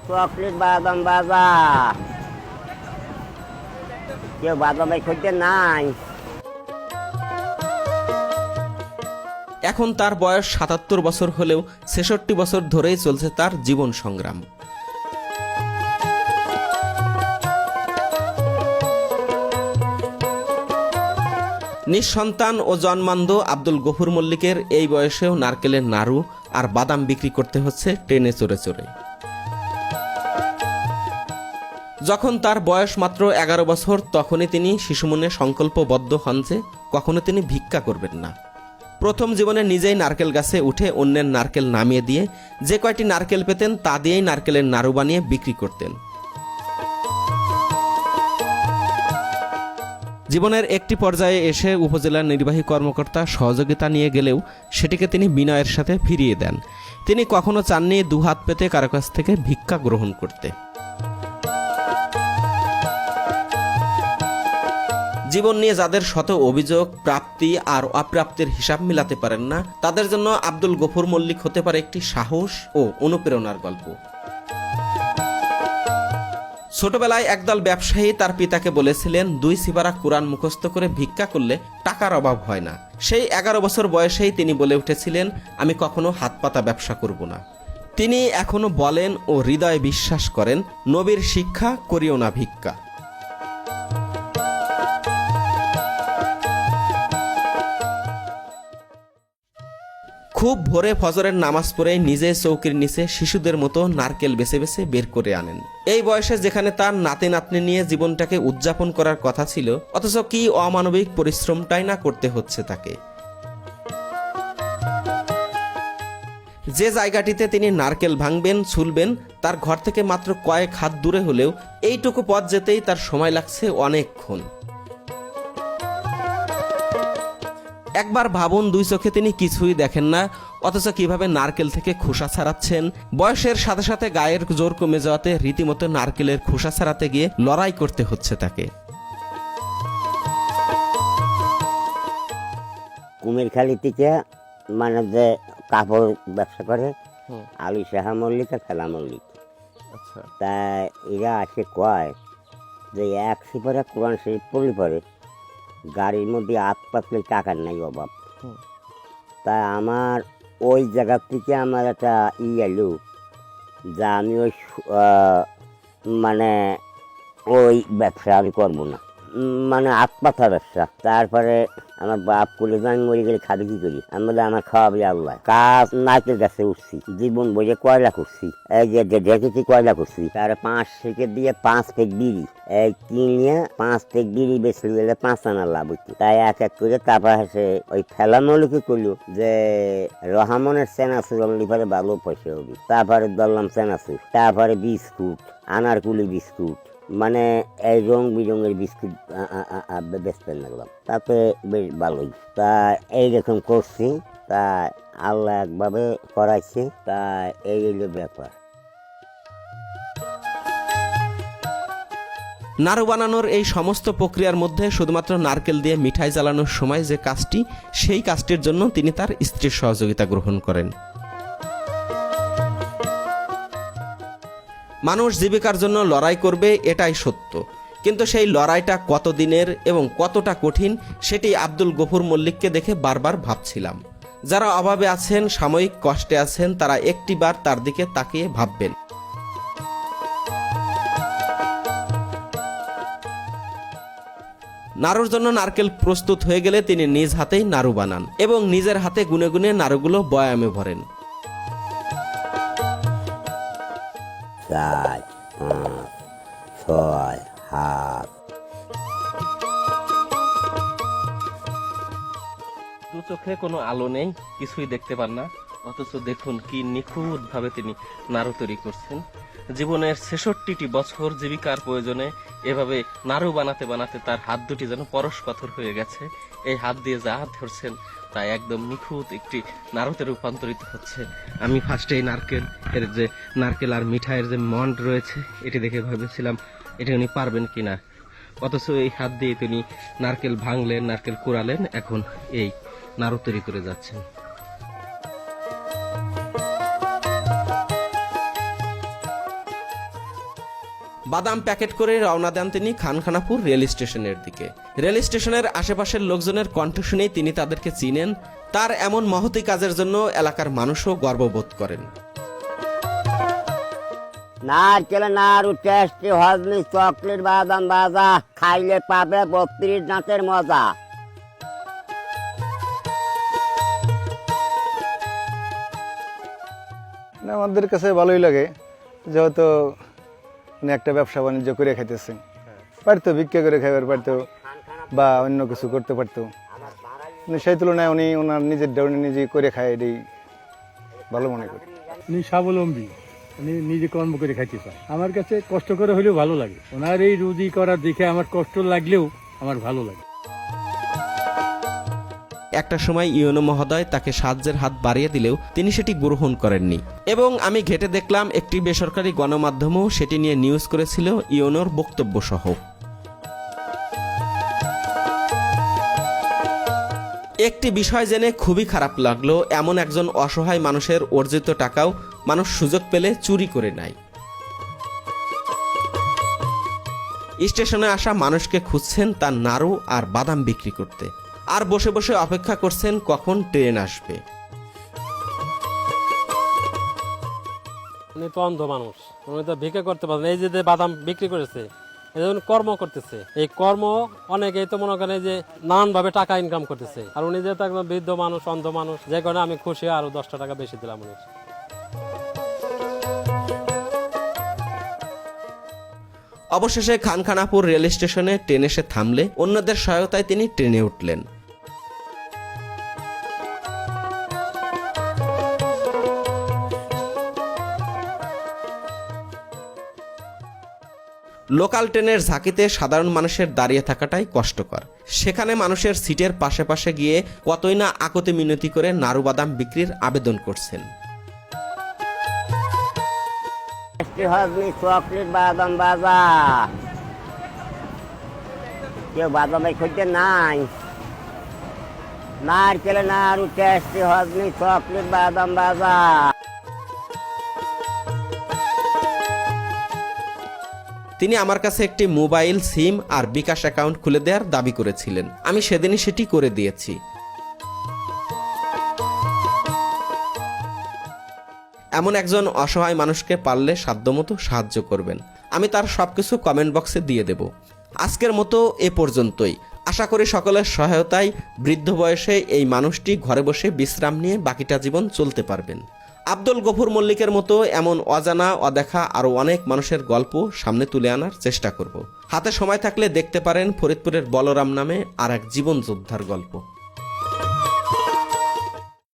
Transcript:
Chocolate বাদাম বাজা, কেউ বাদামে খুঁজতে নাই। এখন তার বয়স ৭৭ বছর হলেও ৬৬ বছর ধরেই চলছে তার জীবন সংগ্রাম। নিঃসন্তান ও জন্মান্ধ আব্দুল গফুর মল্লিকের এই বয়সেও নারকেলের নাড়ু আর বাদাম বিক্রি করতে হচ্ছে ট্রেনে চড়ে চড়ে। যখন তার বয়স মাত্র ১১ বছর তখনই তিনি শিশুমনে সংকল্পবদ্ধ হন যে কখনো তিনি ভিক্ষা করবেন না। প্রথম জীবনে নিজেই নারকেল গাছে উঠে অন্যের নারকেল নামিয়ে দিয়ে যে কয়টি নারকেল পেতেন তা দিয়েই নারকেলের নাড়ু বানিয়ে বিক্রি করতেন। জীবনের একটি পর্যায়ে এসে উপজেলার নির্বাহী কর্মকর্তা সহযোগিতা নিয়ে গেলেও সেটিকে তিনি বিনয়ের সাথে ফিরিয়ে দেন। তিনি কখনো চাননি দুহাত পেতে কারো কাছ থেকে ভিক্ষা গ্রহণ করতে। জীবন নিয়ে যাদের শত অভিযোগ, প্রাপ্তি আর অপ্রাপ্তির হিসাব মিলাতে পারেন না, তাদের জন্য আব্দুল গফুর মল্লিক হতে পারে একটি সাহস ও অনুপ্রেরণার গল্প। ছোটবেলায় একদল ব্যবসায়ী তার পিতাকে বলেছিলেন ২ সিপারা কুরআন মুখস্থ করে ভিক্ষা করলে টাকার অভাব হয় না। সেই ১১ বছর বয়সেই তিনি বলে উঠেছিলেন, আমি কখনো হাত পাতা ব্যবসা করব না। তিনি এখনো বলেন ও হৃদয়ে বিশ্বাস করেন, নবীর শিক্ষা করিও না ভিক্ষা। খুব ভোরে ফজরের নামাজ পড়ে নিজে চৌকির নিচে শিশুদের মতো নারকেল বেছে বেছে বের করে আনেন। এই বয়সে যেখানে তার নাতি নাতনি নিয়ে জীবনটাকে উদযাপন করার কথা ছিল, অথচ কি অমানবিক পরিশ্রমটাই না করতে হচ্ছে তাকে। যে জায়গাটিতে তিনি নারকেল ভাঙবেন, ছুলবেন, তার ঘর থেকে মাত্র কয়েক হাত দূরে হলেও এইটুকু পথ যেতেই তার সময় লাগছে অনেকক্ষণ। একবার ভাবুন, ২ চোখে তিনি কিছুই দেখেন না, অথচ কিভাবে নারকেল থেকে খোসা ছাড়াচ্ছেন। বয়সের সাথে সাথে গায়ের জোর কমে যাওয়াতে রীতিমতো নারকেলের খোসা ছাড়াতে গিয়ে লড়াই করতে হচ্ছে তাকে। কুমিরখালি থেকে মানে যে কাপড় ব্যবসা করে আলী সাহা মল্লিক আর ফেলা মল্লিক, তা এরা আসে কয় যে ১ সিপারা কোরআন শরীফ পড়লে পরে গাড়ির মধ্যে হাত পাতলে টাকার নাই অভাব। তা আমার ওই জায়গার থেকে আমার একটা এলো যা আমি ওই মানে ওই ব্যবসা আমি করবো না, মানে হাত পাতা ব্যবসা। তারপরে আমার বাপ বলে আমি মরে গেলে খাবি কি করি, আমি বলে আমার খাওয়াবি আল্লাহ। কাজ নাচের কাছে উঠছি, জীবন বইয়ে কয়লা করছি, এই যে দেখেছি কয়লা করছি। তার ৫ থেকে দিয়ে ৫ পেক বিড়ি এই কিনে ৫ পেক বিড়ি বেশি গেলে ৫ আনা লাভ হইতো। তাই এক এক করে তারপর সে ওই ফেলানোকে করলো যে রহমানের চেনাচুর লিপারে ভালো পয়সা হবে। তারপরে ধরলাম চেনাচুর, তারপরে বিস্কুট, আনারকুলি বিস্কুট, মানে এই রং বিরঙের বিস্কুট বেচতে লাগলাম। তাতে বেশ ভালোই। তা এইরকম করছি, তা আল্লাহ একভাবে করাইছে। তা এই হলো ব্যাপার। নাড়ু বানানোর এই সমস্ত প্রক্রিয়ার মধ্যে শুধুমাত্র নারকেল দিয়ে মিঠাই জ্বালানোর সময় যে কাজটি, সেই কাজটির জন্য তিনি তার স্ত্রীর সহযোগিতা গ্রহণ করেন। মানুষ জীবিকার জন্য লড়াই করবে, এটাই সত্য, কিন্তু সেই লড়াইটা কতদিনের এবং কতটা কঠিন সেটি আব্দুল গফুর মল্লিককে দেখে বারবার ভাবছিলাম। যারা অভাবে আছেন, সাময়িক কষ্টে আছেন, তারা একটিবার তার দিকে তাকিয়ে ভাববেন। নাড়ুর জন্য নারকেল প্রস্তুত হয়ে গেলে তিনি নিজ হাতেই নাড়ু বানান এবং নিজের হাতে গুনে গুনে নাড়ুগুলো বয়ামে ভরেন। ৪, ৫, ৬ হাত। দু চোখে কোনো আলো নেই, কিছুই দেখতে পান না, অথচ দেখুন কি নিখুঁত ভাবে তিনি নাড়ু তৈরি করছেন। জীবনের ৬৬টি বছর জীবিকার প্রয়োজনে এভাবে নাড়ু বানাতে বানাতে তার হাত দুটি যেন পরশ পাথর হয়ে গেছে। এই হাত দিয়ে যা হাত ধরছেন তা একদম নিখুঁত একটি নাড়ুতে রূপান্তরিত হচ্ছে। আমি ফার্স্টে এই নারকেল আর মিঠাইয়ের যে মন্ড রয়েছে এটি দেখে ভেবেছিলাম এটা উনি পারবেন কিনা, অথচ এই হাত দিয়ে তিনি নারকেল ভাঙলেন, নারকেল কুড়ালেন, এখন এই নাড়ু তৈরি করে যাচ্ছেন। বাদাম প্যাকেট করে রওনা দেন তিনি খানখানাপুর রেল স্টেশনের দিকে। রেল স্টেশনের আশেপাশের লোকজনের কণ্ঠ শুনেই তিনি তাদেরকে চিনেন। তার এমন মহতি কাজের জন্য এলাকার মানুষও গর্ববোধ করেন। নারকেল নাড়ু টেস্টি হজমি চকলেট বাদাম ভাজা খাইলে পাবে 32 দাঁতের মজা। আমাদের কাছে ভালোই লাগে, যেহেতু একটা ব্যবসা বাণিজ্য করে খাইতেছে, পারতো ভিক্ষা করে খাইবার পারতো বা অন্য কিছু করতে পারতো। সেই তুলনায় উনি ওনার নিজের উনি নিজে করে খায়, এটাই ভালো মনে করি। উনি স্বাবলম্বী, উনি নিজে কর্ম করে খাইতে চায়। আমার কাছে কষ্ট করে হলেও ভালো লাগে। ওনার এই রুজি করার দেখে আমার কষ্ট লাগলেও আমার ভালো লাগে। একটা সময় ইউনো মহোদয় তাকে সাহায্যের হাত বাড়িয়ে দিলেও তিনি সেটি গ্রহণ করেননি এবং আমি ঘেটে দেখলাম একটি বেসরকারি গণমাধ্যমও সেটি নিয়ে নিউজ করেছিল ইউনোর বক্তব্য সহ। একটি বিষয় জেনে খুবই খারাপ লাগলো, এমন একজন অসহায় মানুষের অর্জিত টাকাও মানুষ সুযোগ পেলে চুরি করে নেয়। স্টেশনে আসা মানুষকে খুঁজছেন তার নাড়ু আর বাদাম বিক্রি করতে, আর বসে বসে অপেক্ষা করছেন কখন ট্রেন আসবে। উনি তো অন্ধ মানুষ, উনি তো ভিক্ষা করতে পারেন। এই যে বাদাম বিক্রি করেছে, এই যে কর্ম করতেছে, এই কর্ম অনেকেই তো মনে করেন যে নানান ভাবে টাকা ইনকাম করতেছে। আর উনি যেহেতু একদম বৃদ্ধ মানুষ, অন্ধ মানুষ, যে কারণে আমি খুশি, আরো 10টা টাকা বেশি দিলাম উনি। অবশেষে খানখানাপুর রেল স্টেশনে ট্রেন এসে থামলে অন্যদের সহায়তায় তিনি ট্রেনে উঠলেন। লোকাল ট্রেনের ঝাঁকিতে সাধারণ মানুষের দাঁড়িয়ে থাকাটাই কষ্টকর। সেখানে মানুষের সিটের পাশে পাশে গিয়ে কতই না আকতে মিনতি করে নাড়ু বাদাম বিক্রির আবেদন করছেন। হজমি চকলেট বাদাম ভাজা, কেউ বাদামের খুঁজতে নাই। নারকেল নাড়ু টেস্টি হজমি চকলেট বাদাম ভাজা। তিনি আমার কাছে একটি মোবাইল সিম আর বিকাশ অ্যাকাউন্ট খুলে দেওয়ার দাবি করেছিলেন। আমি সেদিনই সেটি করে দিয়েছি। এমন একজন অসহায় মানুষকে পারলে সাধ্যমতো সাহায্য করবেন। আমি তার সবকিছু কমেন্ট বক্সে দিয়ে দেব। আজকের মতো এ পর্যন্তই। আশা করি সকলের সহায়তায় বৃদ্ধ বয়সে এই মানুষটি ঘরে বসে বিশ্রাম নিয়ে বাকিটা জীবন চলতে পারবেন। আব্দুল গফুর মল্লিকের মতো এমন অজানা অদেখা আরও অনেক মানুষের গল্প সামনে তুলে আনার চেষ্টা করব। হাতে সময় থাকলে দেখতে পারেন ফরিদপুরের বলরাম নামে আর এক জীবন যোদ্ধার গল্প।